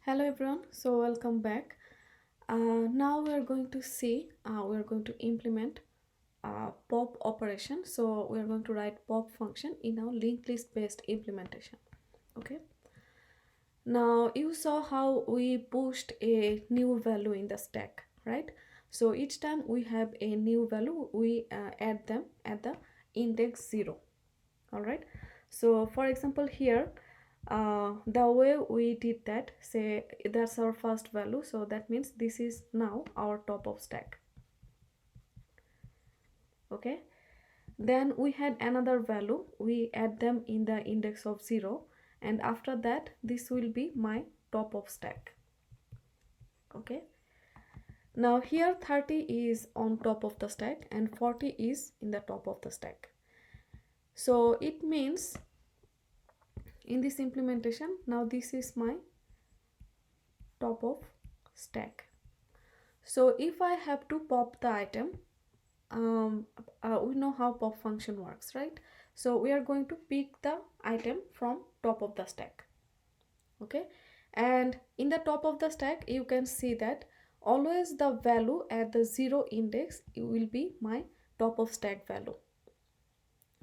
Hello everyone, so welcome back. Now we are going to see, we are going to implement pop operation. So we are going to write pop function in our linked list based implementation. Okay. Now you saw how we pushed a new value in the stack, right? So each time we have a new value, we add them at the index 0. All right. So for example here, the way we did that, say that's our first value, so that means this is now our top of stack. Okay, then we had another value, we add them in the index of 0, and after that this will be my top of stack. Okay, now here 30 is on top of the stack and 40 is in the top of the stack. So it means in this implementation, now this is my top of stack. So if I have to pop the item, we know how pop function works, right? So we are going to pick the item from top of the stack. Okay, and in the top of the stack you can see that always the value at the 0 index will be my top of stack value.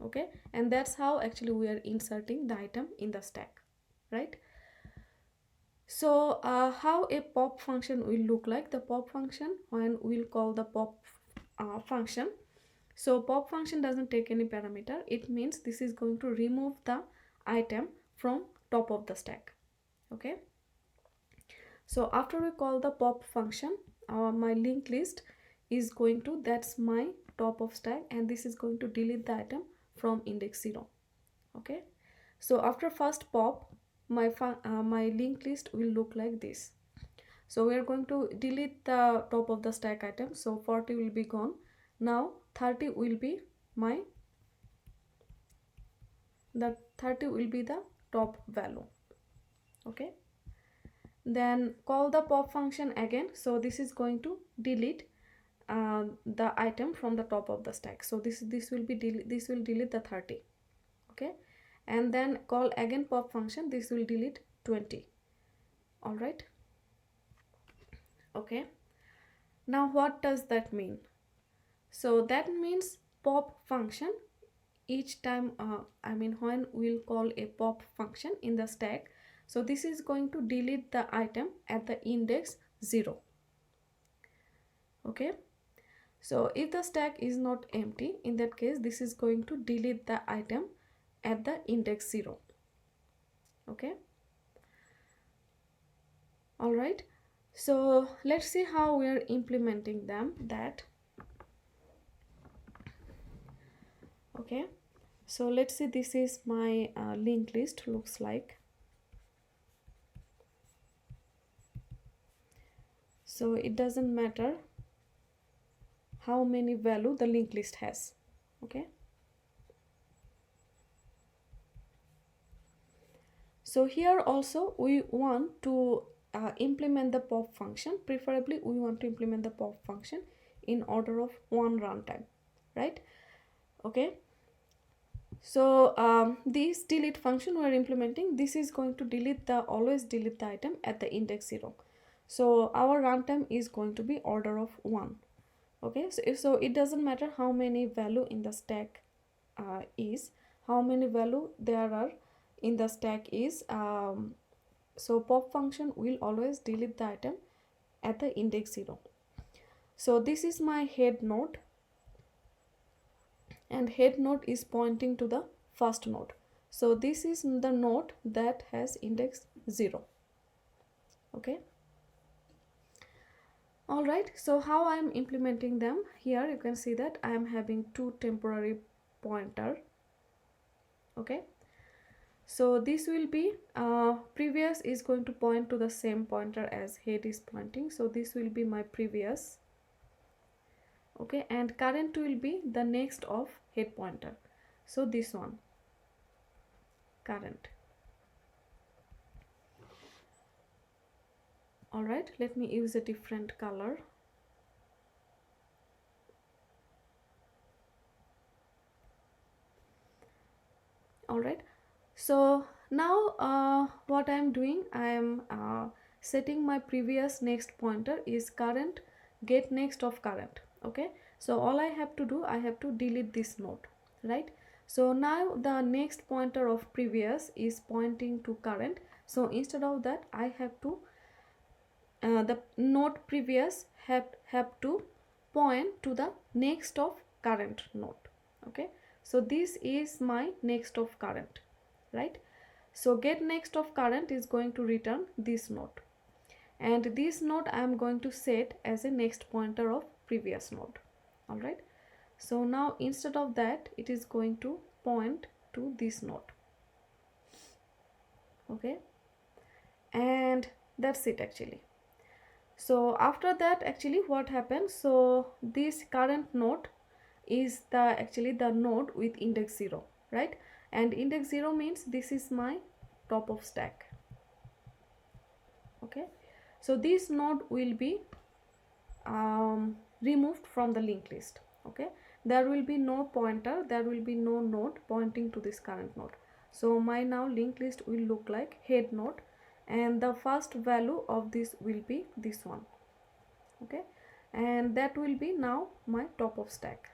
Okay, and that's how actually we are inserting the item in the stack, right? So how a pop function will look like, the pop function when we'll call the pop function. So pop function doesn't take any parameter. It means this is going to remove the item from top of the stack. Okay, so after we call the pop function, my linked list is going to, that's my top of stack, and this is going to delete the item from index 0. Okay, so after first pop, my linked list will look like this. So we are going to delete the top of the stack item, so 40 will be gone. Now 30 will be my, the 30 will be the top value. Okay, then call the pop function again. So this is going to delete the item from the top of the stack. So this will be this will delete the 30. Okay, and then call again pop function, this will delete 20. All right. Okay, now what does that mean? So that means pop function, each time when we'll call a pop function in the stack, so this is going to delete the item at the index 0. Okay, so if the stack is not empty, in that case this is going to delete the item at the index 0. Okay, all right, so let's see how we are implementing them, that. Okay, so let's see, this is my linked list looks like. So it doesn't matter how many value the linked list has. Okay, so here also we want to implement the pop function. Preferably we want to implement the pop function in order of one runtime, right? Okay, so this delete function we are implementing, this is going to delete the, always delete the item at the index 0. So our runtime is going to be order of 1. Okay, so it doesn't matter how many value in the stack is, how many value there are in the stack is, so pop function will always delete the item at the index 0. So this is my head node, and head node is pointing to the first node. So this is the node that has index 0. Okay, all right, so how I am implementing them, here you can see that I am having two temporary pointer. Okay, so this will be previous is going to point to the same pointer as head is pointing, so this will be my previous. Okay, and current will be the next of head pointer, so this one, current. All right, let me use a different color. All right, so now what I am doing, I am setting my previous next pointer is current get next of current. Okay, so all I have to do, I have to delete this node, right? So now the next pointer of previous is pointing to current, so instead of that I have to the node previous have to point to the next of current node. Okay, so this is my next of current, right? So get next of current is going to return this node, and this node I am going to set as a next pointer of previous node. All right, so now instead of that it is going to point to this node. Okay, and that's it actually. So after that actually what happens, so this current node is the actually the node with index 0, right? And index 0 means this is my top of stack. Okay, so this node will be removed from the linked list. Okay, there will be no pointer, there will be no node pointing to this current node. So my now linked list will look like head node, and the first value of this will be this one. Okay, and that will be now my top of stack.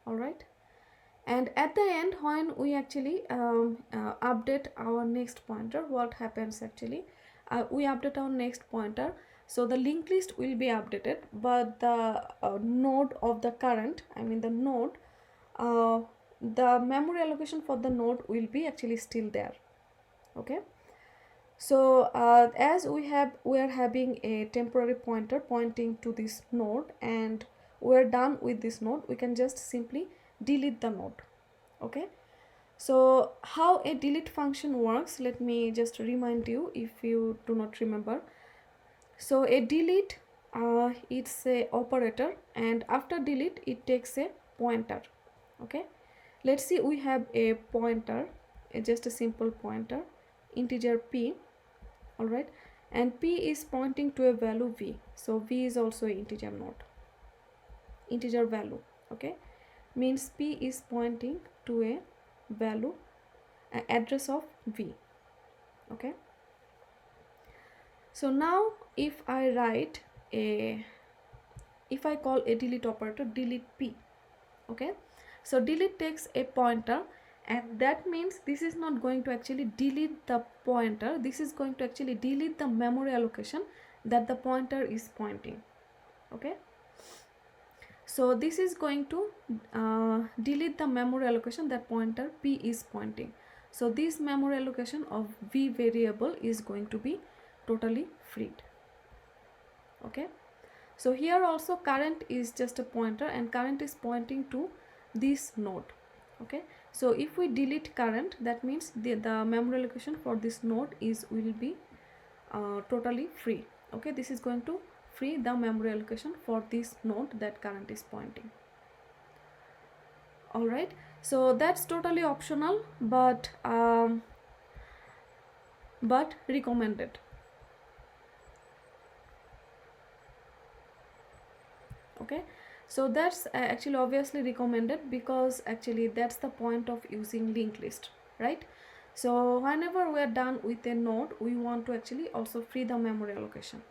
All right, and at the end when we actually update our next pointer, what happens actually, we update our next pointer, so the linked list will be updated, but the node of the current, I mean the node, the memory allocation for the node will be actually still there. Okay, so as we are having a temporary pointer pointing to this node and we're done with this node, we can just simply delete the node. Okay, so how a delete function works, let me just remind you if you do not remember. So a delete, it's a operator, and after delete it takes a pointer. Okay, let's see, we have a pointer, just a simple pointer, integer p. All right, and p is pointing to a value v, so v is also an integer node, integer value. Okay, means p is pointing to a value, address of v. Okay, so now if I write a, if I call a delete operator delete p. Okay, so delete takes a pointer, and that means this is not going to actually delete the pointer, this is going to actually delete the memory allocation that the pointer is pointing. Okay, so this is going to delete the memory allocation that pointer p is pointing. So this memory allocation of v variable is going to be totally freed. Okay, so here also current is just a pointer, and current is pointing to this node. Okay, so if we delete current, that means the memory allocation for this node will be totally free. Okay, this is going to free the memory allocation for this node that current is pointing. All right, so that's totally optional, but recommended. Okay, so that's actually obviously recommended, because actually that's the point of using linked list, right? So whenever we are done with a node, we want to actually also free the memory allocation.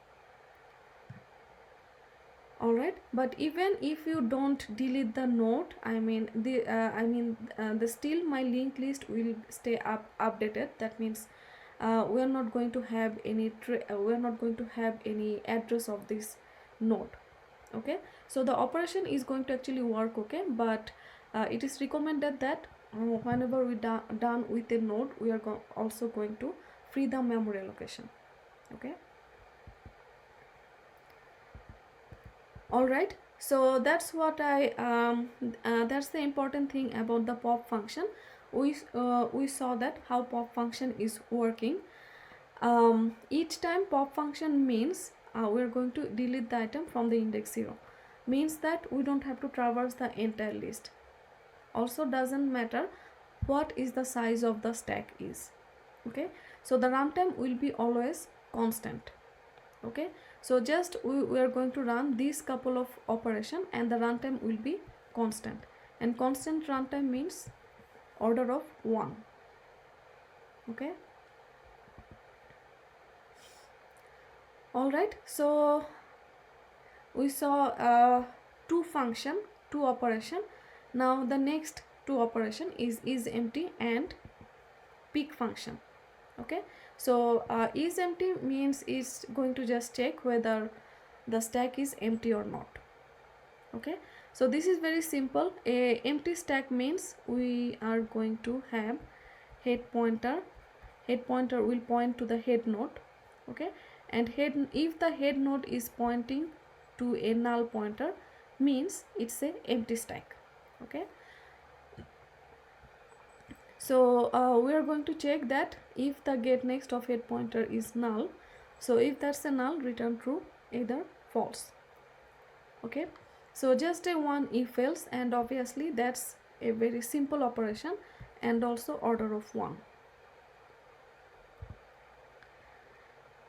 All right, but even if you don't delete the node, I mean the still my linked list will stay updated. That means we are not going to have any we are not going to have any address of this node. Okay, so the operation is going to actually work. Okay, but it is recommended that whenever we done with a node, we are also going to free the memory allocation. Okay, all right, so that's what I that's the important thing about the pop function. We saw that how pop function is working. Each time pop function means we're going to delete the item from the index 0, means that we don't have to traverse the entire list. Also doesn't matter what is the size of the stack is. Okay, so the runtime will be always constant. Okay, so just we are going to run these couple of operation, and the runtime will be constant, and constant runtime means order of 1. Okay, Alright, so we saw two operation. Now the next two operation is empty and pick function. Okay, so is empty means it's going to just check whether the stack is empty or not. Okay, so this is very simple. A empty stack means we are going to have head pointer will point to the head node. Okay, and if the head node is pointing to a null pointer means it's a empty stack. Okay, so we are going to check that if the get next of head pointer is null, so if that's a null, return true, either false. Okay, so just a one if else, and obviously that's a very simple operation and also order of 1.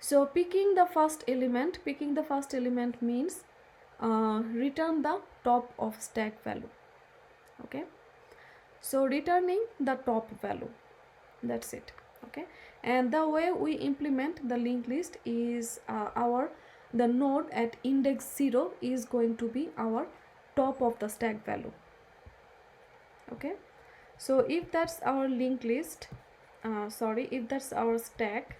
So picking the first element means return the top of stack value. Okay, so returning the top value, that's it. Okay, and the way we implement the linked list is the node at index 0 is going to be our top of the stack value. Okay, so if that's our linked list, if that's our stack,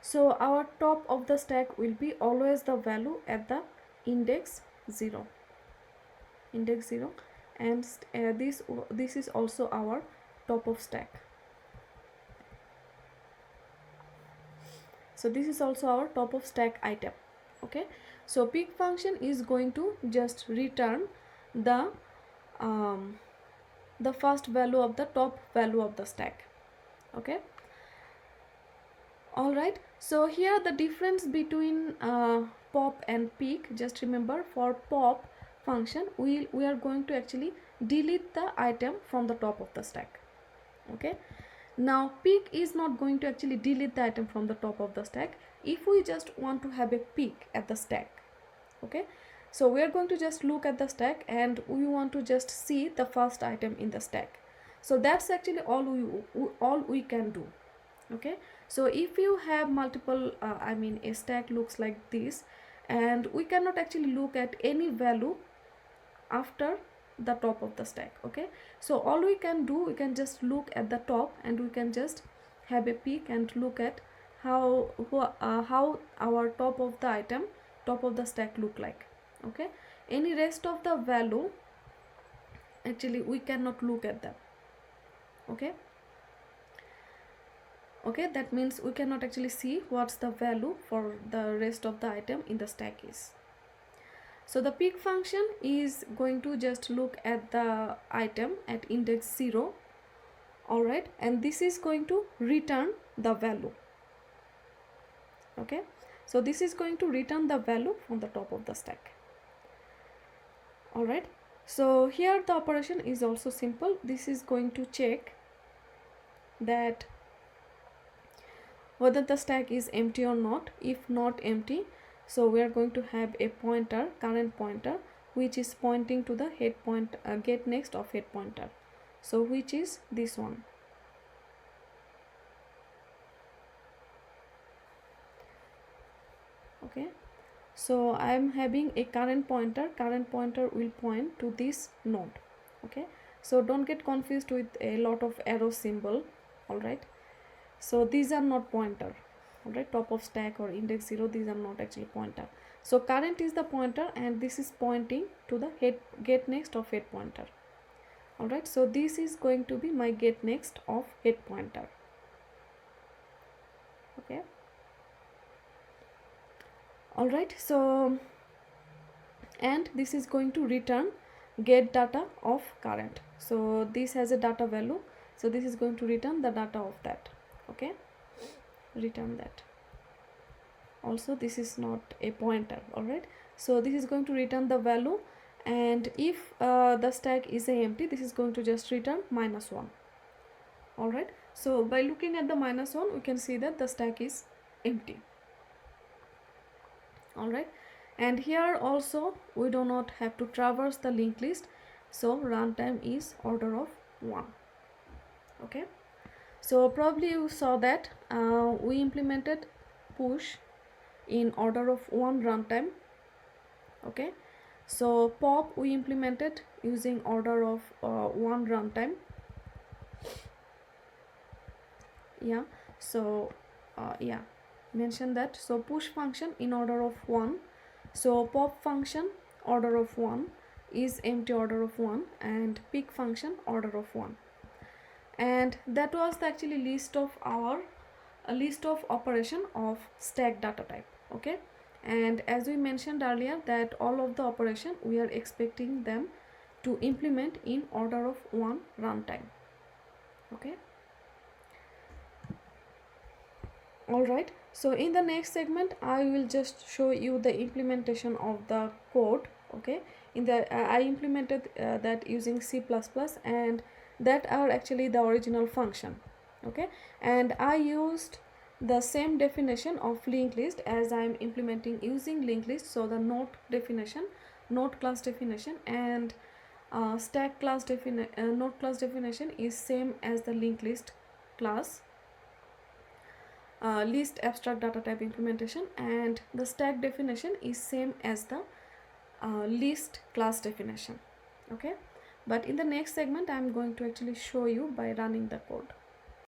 so our top of the stack will be always the value at the index 0, and this is also our top of stack. So this is also our top of stack item. Okay, so pick function is going to just return the first value of the top value of the stack. Okay, all right, so here the difference between pop and pick, just remember, for pop function we are going to actually delete the item from the top of the stack. Okay, now pick is not going to actually delete the item from the top of the stack. If we just want to have a pick at the stack, okay, so we are going to just look at the stack and we want to just see the first item in the stack. So that's actually all we can do. Okay, so if you have multiple a stack looks like this, and we cannot actually look at any value after the top of the stack. Okay, so all we can do, we can just look at the top and we can just have a peek and look at how our top of the stack look like. Okay, any rest of the value actually we cannot look at them. Okay, that means we cannot actually see what's the value for the rest of the item in the stack is. So the pick function is going to just look at the item at index 0. All right, and this is going to return the value. Okay, so this is going to return the value from the top of the stack. All right, so here the operation is also simple. This is going to check that whether the stack is empty or not. If not empty, so we are going to have a current pointer, which is pointing to the head point get next of head pointer, so which is this one. Okay, so I am having a current pointer will point to this node. Okay, so don't get confused with a lot of arrow symbol. All right, so these are not pointer. All right, top of stack or index 0, these are not actually pointer. So current is the pointer and this is pointing to the get next of head pointer. All right, so this is going to be my get next of head pointer. Okay, all right, so and this is going to return get data of current. So this has a data value, so this is going to return the data of that. Okay, return that. Also this is not a pointer. All right, so this is going to return the value, and if the stack is empty, this is going to just return -1. All right, so by looking at the -1, we can see that the stack is empty. All right, and here also we do not have to traverse the linked list, so runtime is order of 1. Okay, so probably you saw that we implemented push in order of one runtime. Okay, so pop we implemented using order of one runtime. Yeah, so yeah, mention that. So push function in order of one, so pop function order of one, is empty order of one, and pick function order of one. And that was the actually list of our a list of operation of stack data type. Okay, and as we mentioned earlier that all of the operation we are expecting them to implement in order of one runtime. Okay, all right, so in the next segment I will just show you the implementation of the code. Okay, in the I implemented that using C++, and that are actually the original function. Okay, and I used the same definition of linked list as I am implementing using linked list. So the node class definition, and stack class node class definition is same as the linked list class. List abstract data type implementation, and the stack definition is same as the list class definition. Okay, but in the next segment I am going to actually show you by running the code.